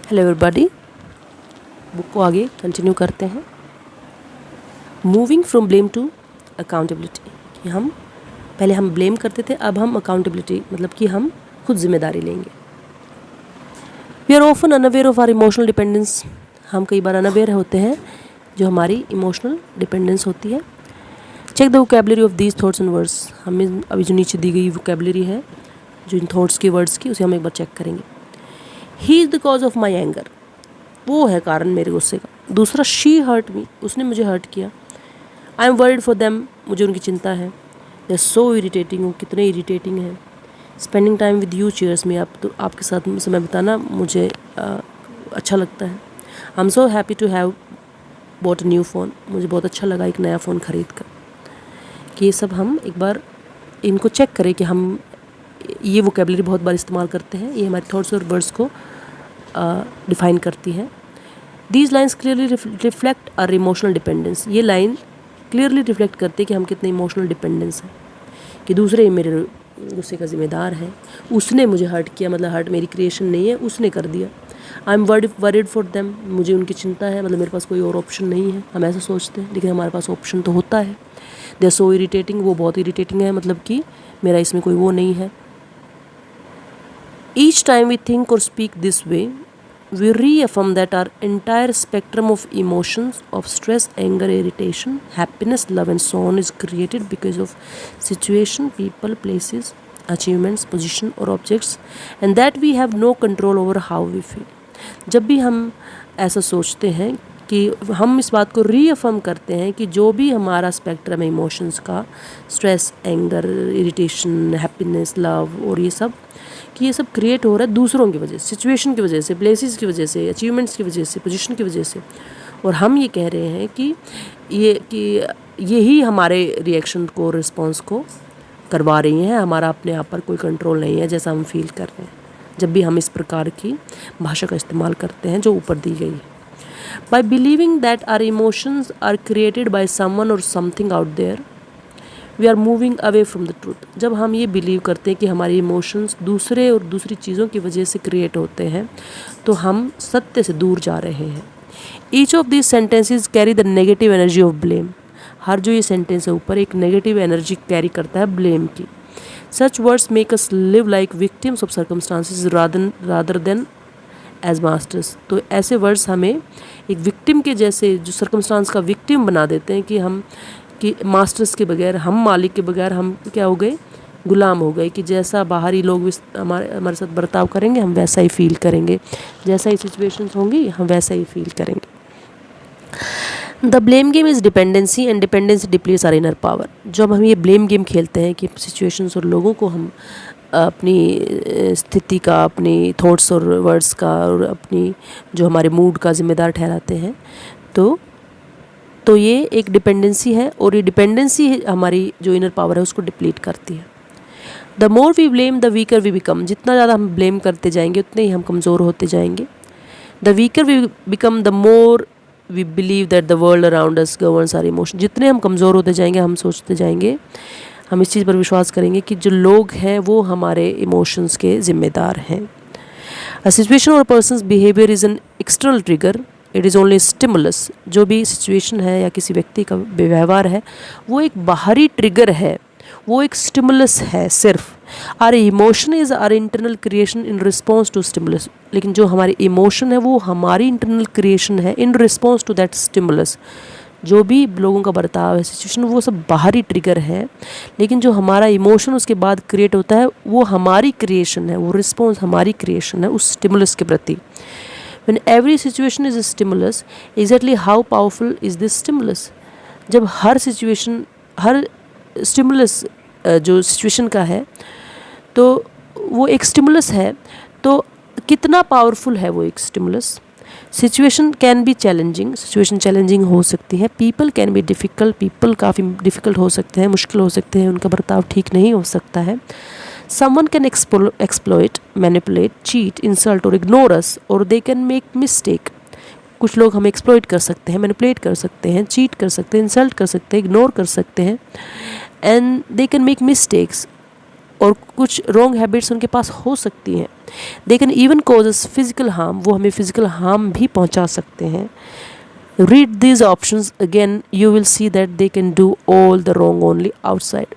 Hello everybody, book को आगे continue करते हैं। Moving from blame to accountability, कि हम पहले हम ब्लेम करते थे, अब हम अकाउंटेबिलिटी मतलब कि हम खुद जिम्मेदारी लेंगे। We are often unaware of our emotional dependence, हम कई बार अनअवेयर होते हैं जो हमारी इमोशनल डिपेंडेंस होती है। Check the vocabulary of these thoughts and words, हमें अभी जो नीचे दी गई वोकैबुलरी है जो इन थॉट्स की वर्ड्स की, उसे हम एक बार चेक करेंगे। He is the cause of my anger, वो है कारण मेरे गुस्से का। दूसरा, शी हर्ट मी, उसने मुझे हर्ट किया। आई एम वर्ried फॉर देम, मुझे उनकी चिंता है। दे आर सो इरीटेटिंग, वो कितने इरीटेटिंग हैं। Spending time with you cheers me, आप तो आपके साथ समय बिताना मुझे अच्छा लगता है। I am so happy to have bought a new phone, मुझे बहुत अच्छा लगा एक नया फ़ोन ख़रीद कर। कि ये सब हम एक बार इनको चेक करें कि हम ये वोकैबुलरी बहुत बार इस्तेमाल करते हैं, ये हमारे थॉट्स और वर्ड्स को डिफ़ाइन करती है। These lines clearly reflect our emotional dependence, ये लाइन क्लियरली रिफ्लेक्ट करती है कि हम कितने इमोशनल डिपेंडेंस हैं। कि दूसरे ही मेरे गुस्से का जिम्मेदार है, उसने मुझे हर्ट किया, मतलब हर्ट मेरी क्रिएशन नहीं है, उसने कर दिया। I am worried for them, मुझे उनकी चिंता है, मतलब मेरे पास कोई और ऑप्शन नहीं है। हम ऐसा सोचते हैं, लेकिन हमारे पास ऑप्शन तो होता है। दे आर सो इरीटेटिंग, वो बहुत इरीटेटिंग है, मतलब कि मेरा इसमें कोई वो नहीं है। Each time we think or speak this way, we reaffirm that our entire spectrum of emotions of stress, anger, irritation, happiness, love and so on is created because of situation, people, places, achievements, position or objects, and that we have no control over how we feel. जब भी हम ऐसा सोचते हैं कि हम इस बात को रीअफर्म करते हैं कि जो भी हमारा स्पेक्ट्रम है इमोशंस का, stress, anger, irritation, happiness, love और ये सब, कि ये सब क्रिएट हो रहा है दूसरों की वजह से, सिचुएशन की वजह से, प्लेसेस की वजह से, अचीवमेंट्स की वजह से, पोजीशन की वजह से। और हम ये कह रहे हैं कि यही हमारे रिएक्शन को, रिस्पॉन्स को करवा रही हैं, हमारा अपने आप पर कोई कंट्रोल नहीं है, जैसा हम फील कर रहे हैं जब भी हम इस प्रकार की भाषा का इस्तेमाल करते हैं जो ऊपर दी गई है। By believing that our emotions are created by someone or something out there, we are moving away from the truth. जब हम ये बिलीव करते हैं कि हमारे इमोशंस दूसरे और दूसरी चीज़ों की वजह से क्रिएट होते हैं, तो हम सत्य से दूर जा रहे हैं। Each of these sentences carry the negative energy of blame. हर जो ये सेंटेंस है ऊपर एक नेगेटिव एनर्जी कैरी करता है ब्लेम की। Such words make us live like victims of circumstances rather than as masters. तो ऐसे वर्ड्स हमें एक विक्टिम के जैसे, जो सर्कमस्टांस का विक्टिम बना देते हैं कि हम कि मास्टर्स के बगैर, हम मालिक के बगैर हम क्या हो गए, गुलाम हो गए। कि जैसा बाहरी लोग हमारे साथ बर्ताव करेंगे हम वैसा ही फील करेंगे, जैसा ही सिचुएशंस होंगी हम वैसा ही फील करेंगे। The blame game is dependency and dependency depletes our inner power. जब हम ये ब्लेम गेम खेलते हैं कि सिचुएशंस और लोगों को हम अपनी स्थिति का, अपनी थॉट्स और वर्ड्स का और अपनी जो हमारे मूड का जिम्मेदार ठहराते हैं, तो ये एक डिपेंडेंसी है, और ये डिपेंडेंसी हमारी जो इनर पावर है उसको डिप्लीट करती है। The more we blame the weaker we become, जितना ज़्यादा हम ब्लेम करते जाएंगे उतने ही हम कमज़ोर होते जाएंगे। The weaker we become the more we believe that the world around us governs our emotion. जितने हम कमज़ोर होते जाएंगे हम सोचते जाएंगे, हम इस चीज़ पर विश्वास करेंगे कि जो लोग हैं वो हमारे इमोशंस के ज़िम्मेदार हैं। अ सिचुएशन और persons behaviour is an external trigger, it is only stimulus. जो भी सिचुएशन है या किसी व्यक्ति का व्यवहार है वो एक बाहरी ट्रिगर है, वो एक स्टिमुलस है सिर्फ। Our emotion is our internal creation in response to stimulus, लेकिन जो हमारी इमोशन है वो हमारी इंटरनल क्रिएशन है in response to that stimulus. जो भी लोगों का बर्ताव है, सिचुएशन, वो सब बाहरी ट्रिगर है, लेकिन जो हमारा इमोशन उसके बाद क्रिएट होता है वो हमारी क्रिएशन है, वो रिस्पॉन्स हमारी क्रिएशन है उस स्टिमुलस के प्रति। When every situation is a stimulus, exactly how powerful is this stimulus? जब हर सिचुएशन, हर स्टिमुलस जो सिचुएशन का है तो वो एक स्टिमुलस है, तो कितना पावरफुल है वो एक stimulus. Situation can be challenging, situation challenging हो सकती है। People can be difficult, people काफ़ी डिफ़िकल्ट हो सकते हैं, मुश्किल हो सकते हैं, उनका बर्ताव ठीक नहीं हो सकता है। Someone can exploit, manipulate, cheat, insult or ignore us, or they can make mistake. कुछ लोग हमें एक्सप्लॉइट कर सकते हैं, मैनिपुलेट कर सकते हैं, चीट कर सकते हैं, इंसल्ट कर सकते हैं, इग्नोर कर सकते हैं, and they can make mistakes, और कुछ रॉन्ग हैबिट्स उनके पास हो सकती हैं। They can even causes physical harm, वो हमें फिजिकल हार्म भी पहुंचा सकते हैं। Read these options again, you will see that they can do all the wrong only outside.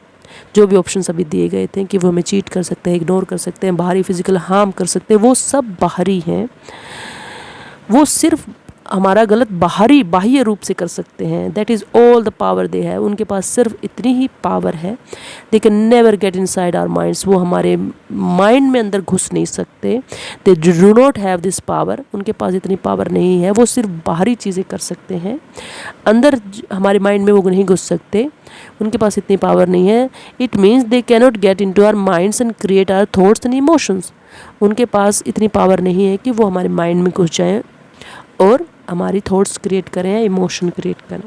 जो भी ऑप्शंस अभी दिए गए थे कि वो हमें चीट कर सकते हैं, इग्नोर कर सकते हैं, बाहरी फिजिकल हार्म कर सकते हैं, वो सब बाहरी हैं। वो सिर्फ हमारा गलत बाह्य रूप से कर सकते हैं। That is all the power they है, उनके पास सिर्फ इतनी ही पावर है। They can never get inside our minds, वो हमारे माइंड में अंदर घुस नहीं सकते। They do not have this power, उनके पास इतनी पावर नहीं है। वो सिर्फ बाहरी चीज़ें कर सकते हैं, अंदर हमारे माइंड में वो नहीं घुस सकते, उनके पास इतनी पावर नहीं है। It means they cannot get in to our minds and create our thoughts and emotions. उनके पास इतनी पावर नहीं है कि वो हमारे माइंड में घुस जाएँ और हमारी थॉट्स क्रिएट करें या इमोशन क्रिएट करें।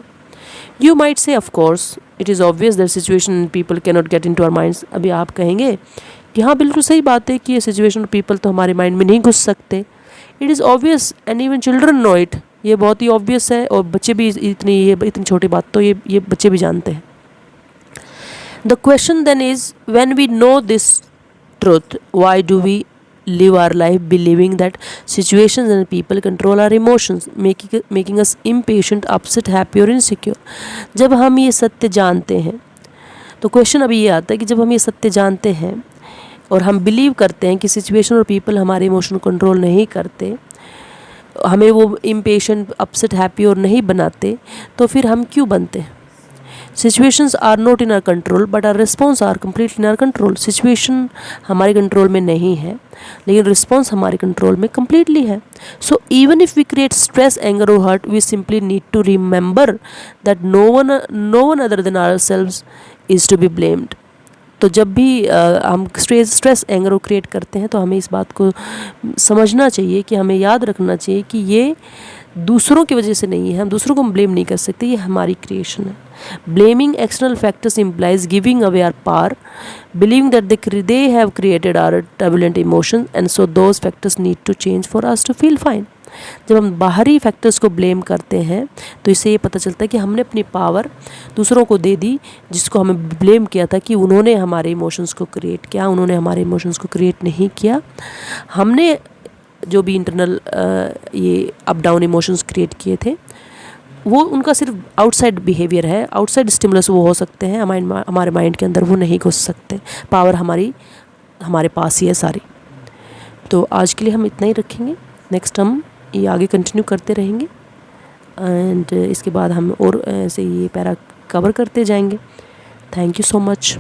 You might say of course it is obvious that situation people can not get in to our minds. अभी आप कहेंगे कि हाँ बिल्कुल सही बात है कि ये सिचुएशन और पीपल तो हमारे माइंड में नहीं घुस सकते। It is obvious and even children know it, ये बहुत ही ऑब्वियस है और बच्चे भी इतनी छोटी बात तो ये बच्चे भी जानते हैं। The question then is, when we know this truth, why do we live our life believing that situations and people control our emotions, making us impatient, upset, happy or insecure? जब हम ये सत्य जानते हैं, तो क्वेश्चन अभी ये आता है कि जब हम ये सत्य जानते हैं और हम बिलीव करते हैं कि सिचुएशन और पीपल हमारे इमोशन कंट्रोल नहीं करते, हमें वो इम्पेशेंट, अपसेट, हैप्पी और नहीं बनाते, तो फिर हम क्यों बनते हैं? Situations are not in our control but our response are completely in our control. Situation हमारे कंट्रोल में नहीं है लेकिन रिस्पॉन्स हमारे कंट्रोल में कम्प्लीटली है। So even if we create stress, anger और hurt, we simply need to remember that no one other than ourselves is to be blamed. तो जब भी हम स्ट्रेस एंगर को क्रिएट करते हैं तो हमें इस बात को समझना चाहिए कि हमें याद रखना चाहिए कि ये दूसरों की वजह से नहीं है, हम दूसरों को ब्लेम नहीं कर सकते, ये हमारी क्रिएशन है। Blaming external factors implies giving away our power, believing that they have created our turbulent emotions and so those factors need to change for us to feel fine। जब हम बाहरी फैक्टर्स को ब्लेम करते हैं तो इससे ये पता चलता है कि हमने अपनी पावर दूसरों को दे दी, जिसको हमें ब्लेम किया था कि उन्होंने हमारे इमोशंस को क्रिएट किया। उन्होंने हमारे इमोशंस को क्रिएट नहीं किया, हमने जो भी इंटरनल ये अप डाउन इमोशंस क्रिएट किए थे वो उनका सिर्फ आउटसाइड बिहेवियर है, आउटसाइड स्टिमुलस वो हो सकते हैं, हमारे माइंड के अंदर वो नहीं घुस सकते। पावर हमारे पास ही है सारी। तो आज के लिए हम इतना ही रखेंगे, नेक्स्ट हम ये आगे कंटिन्यू करते रहेंगे एंड इसके बाद हम और ऐसे ये पैरा कवर करते जाएंगे। Thank you so much.